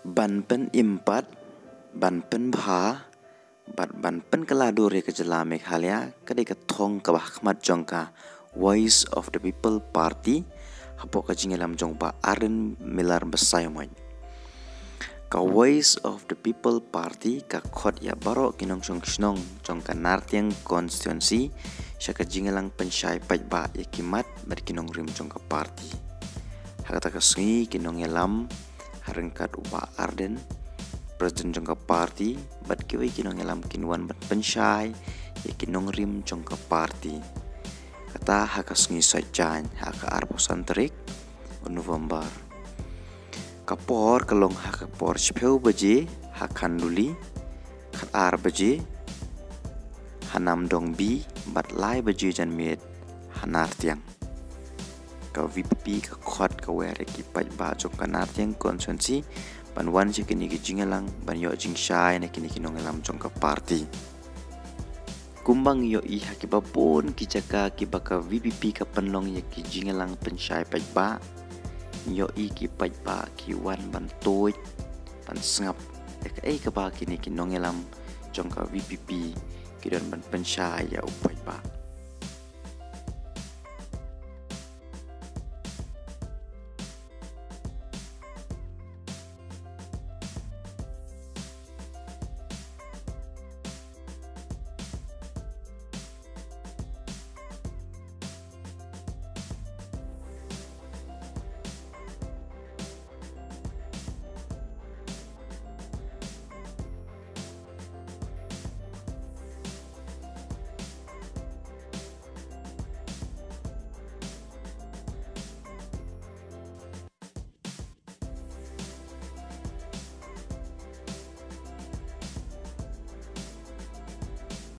ban pen impat, ban pen bha, ban pen keladure ke jela Meghalaya kadai ka thong ka bah khmat jongka Voice of the People Party hapo ka jingelam jongpa Aren Milar Besayomai. Ka Voice of the People Party ka khot ya baro kinong snong jongka Nartiang constituency syaka jingelang pensyai pajba ya kimat ber kinong rim jongka party. Hakata ka sungi kinong yalam harengkat upa Arden Presiden jongka party bat kiwi kinong yalam kinwan bat pensyai ya kinong rim jongka party. Kata haka sungi sajan haka arposan terik November. Kapor kalong haka por chpeu baje hakan duli kat ar baje hanam dong bi bat lai baje jan miet hanar tiang. Ka VPP ka khot ka were ki paj ba jong ka Nartiang constituency ban wan je kini ki jingalang ban yo jing shai na kini kinong alam jong ka party. Kumbang yo i haki babon ki jaka ki baka VPP ka penlong ya ki jingalang pensyai paj ba yo i ki paj ba ki wan ban toy ban sngap ka ka ba kini kinong alam jong ka VPP ki don ban pensyai ya upaj ba.